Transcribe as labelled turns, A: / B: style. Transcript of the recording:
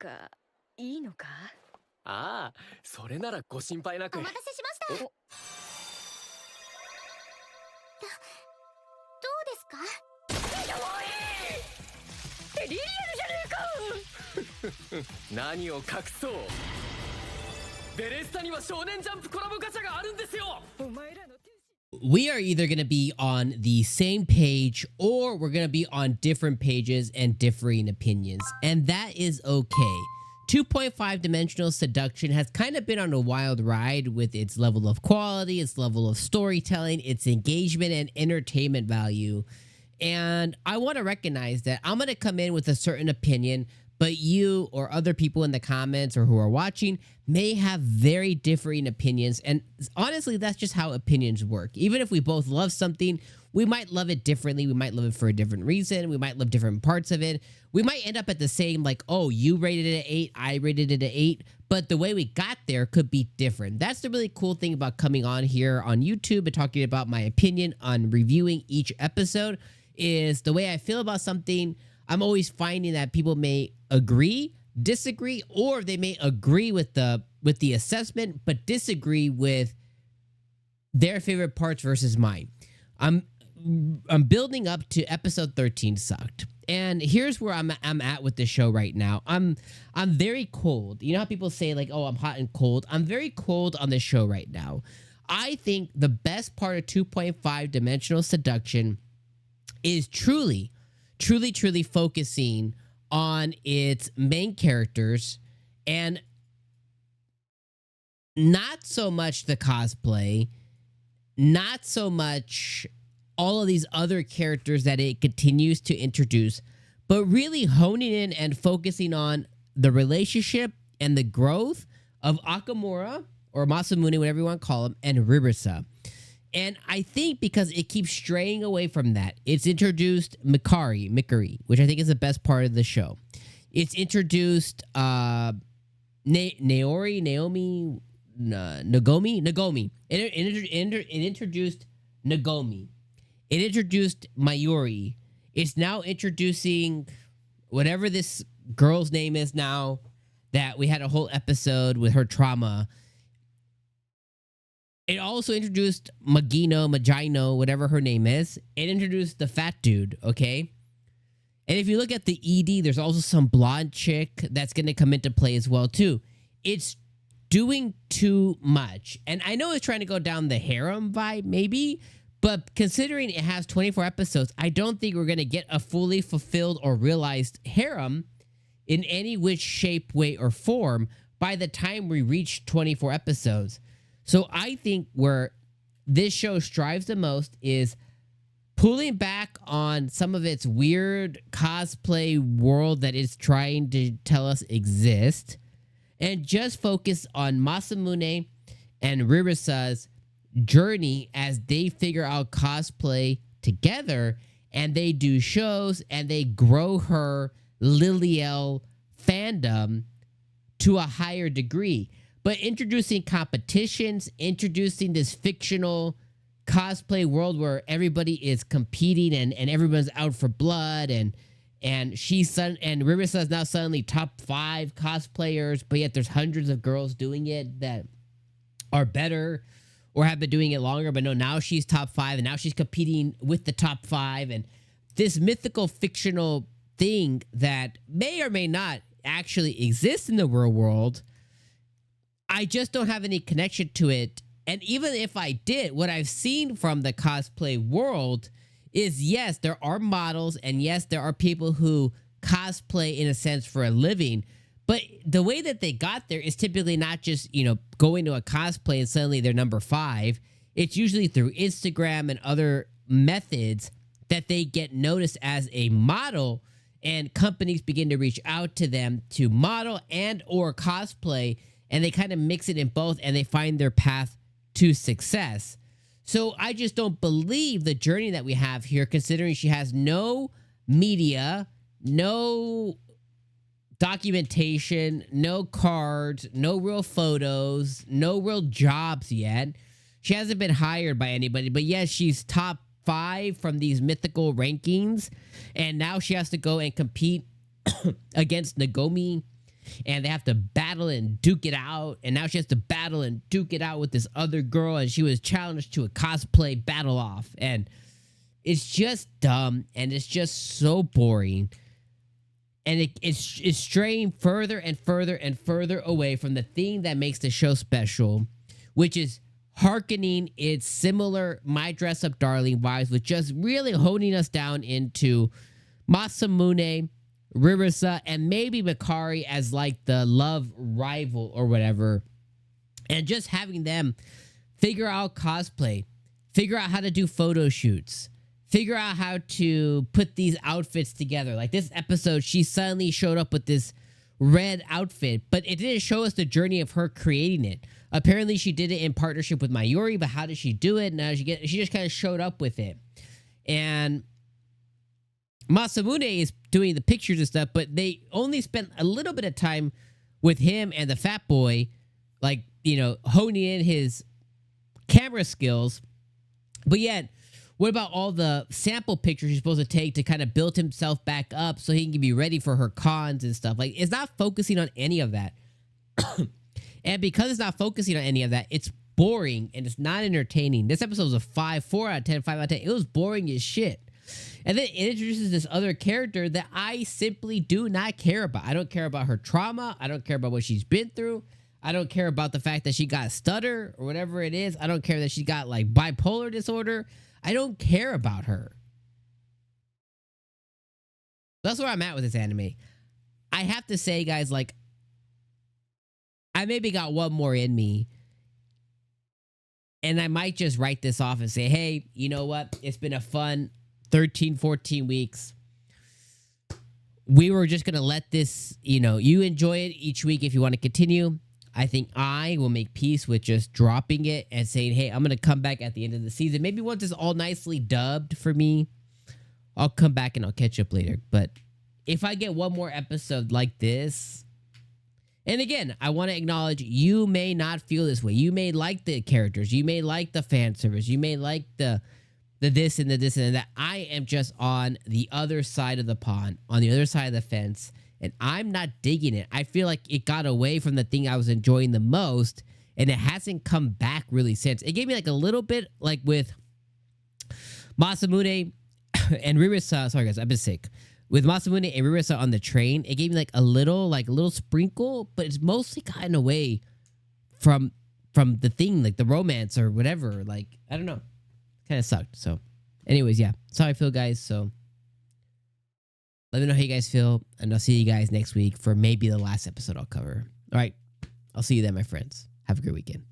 A: かいいのか？
B: ああ、それならご心配なく。
C: お待たせしました。どうですか？
A: やばい！リアルじゃねえか！
B: 何を隠そう。ベレスタには少年ジャンプコラボガチャがあるんですよ。
A: お前らの天使。
D: We are either going to be on the same page or we're going to be on different pages and differing opinions. And that is okay. 2.5 Dimensional Seduction has kind of been on a wild ride with its level of quality, its level of storytelling, its engagement and entertainment value. And I want to recognize that I'm going to come in with a certain opinion, but you or other people in the comments or who are watching may have very differing opinions. And honestly, that's just how opinions work. Even if we both love something, we might love it differently. We might love it for a different reason. We might love different parts of it. We might end up at the same, like, oh, you rated it an 8, I rated it an 8. But the way we got there could be different. That's the really cool thing about coming on here on YouTube and talking about my opinion on reviewing each episode is the way I feel about something. I'm always finding that people may agree, disagree, or they may agree with the assessment, but disagree with their favorite parts versus mine. I'm building up to episode 13 sucked. And here's where I'm at with the show right now. I'm very cold. You know how people say like, oh, I'm hot and cold? I'm very cold on the show right now. I think the best part of 2.5 Dimensional Seduction is truly focusing on its main characters and not so much the cosplay, not so much all of these other characters that it continues to introduce, but really honing in and focusing on the relationship and the growth of Akamura, or Masamune, whatever you want to call him, and Ririsa. And I think because it keeps straying away from that, it's introduced Mikari, which I think is the best part of the show. It's introduced Nagomi. It introduced Nagomi. It introduced Mayuri. It's now introducing whatever this girl's name is now that we had a whole episode with her trauma. It also introduced Magino, whatever her name is. It introduced the fat dude, okay? And if you look at the ED, there's also some blonde chick that's going to come into play as well, too. It's doing too much. And I know it's trying to go down the harem vibe, maybe, but considering it has 24 episodes, I don't think we're going to get a fully fulfilled or realized harem in any which shape, way, or form by the time we reach 24 episodes. So I think where this show strives the most is pulling back on some of its weird cosplay world that it's trying to tell us exists and just focus on Masamune and Ririsa's journey as they figure out cosplay together and they do shows and they grow her Liliel fandom to a higher degree. But introducing competitions, introducing this fictional cosplay world where everybody is competing and everyone's out for blood and Ririsa is now suddenly top 5 cosplayers, but yet there's hundreds of girls doing it that are better or have been doing it longer, but no, now she's top 5 and now she's competing with the top 5 and this mythical fictional thing that may or may not actually exist in the real world. I just don't have any connection to it. And even if I did, what I've seen from the cosplay world is, yes, there are models and yes, there are people who cosplay in a sense for a living. But the way that they got there is typically not just, going to a cosplay and suddenly they're number 5. It's usually through Instagram and other methods that they get noticed as a model and companies begin to reach out to them to model and or cosplay. And they kind of mix it in both and they find their path to success. So I just don't believe the journey that we have here, considering she has no media, no documentation, no cards, no real photos, no real jobs yet. She hasn't been hired by anybody, but yes, she's top 5 from these mythical rankings. And now she has to go and compete against Nagomi and they have to battle and duke it out. And now she has to battle and duke it out with this other girl, and she was challenged to a cosplay battle off. And it's just dumb, and it's just so boring. And it's straying further and further and further away from the thing that makes the show special, which is hearkening its similar My Dress Up Darling vibes, with just really honing us down into Masamune, Ririsa, and maybe Mikari as like the love rival or whatever. And just having them figure out cosplay, figure out how to do photo shoots, figure out how to put these outfits together. Like this episode, she suddenly showed up with this red outfit, but it didn't show us the journey of her creating it. Apparently, she did it in partnership with Mayuri, but how did she do it? Now she just kind of showed up with it. And Masamune is doing the pictures and stuff, but they only spent a little bit of time with him and the fat boy, like, you know, honing in his camera skills. But yet, what about all the sample pictures he's supposed to take to kind of build himself back up so he can be ready for her cons and stuff? Like, it's not focusing on any of that. And because it's not focusing on any of that, it's boring and it's not entertaining. This episode was a 4 out of 10, 5 out of 10. It was boring as shit. And then it introduces this other character that I simply do not care about. I don't care about her trauma. I don't care about what she's been through. I don't care about the fact that she got stutter or whatever it is. I don't care that she got like bipolar disorder. I don't care about her. That's where I'm at with this anime. I have to say, guys, like, I maybe got one more in me, and I might just write this off and say, hey, you know what? It's been a fun 13, 14 weeks. We were just going to let this, you know, you enjoy it each week if you want to continue. I think I will make peace with just dropping it and saying, hey, I'm going to come back at the end of the season. Maybe once it's all nicely dubbed for me, I'll come back and I'll catch up later. But if I get one more episode like this, and again, I want to acknowledge you may not feel this way. You may like the characters. You may like the fan service. You may like the this and the this and that. I am just on the other side of the pond, on the other side of the fence, and I'm not digging it. I feel like it got away from the thing I was enjoying the most, and it hasn't come back really since. It gave me like a little bit like with Masamune and Ririsa. Sorry guys, I've been sick. With Masamune and Ririsa on the train, it gave me like a little sprinkle, but it's mostly gotten away from the thing, like the romance or whatever. Like, I don't know. Kind of sucked. So, anyways, yeah. That's how I feel, guys. So, let me know how you guys feel, and I'll see you guys next week for maybe the last episode I'll cover. All right. I'll see you then, my friends. Have a great weekend.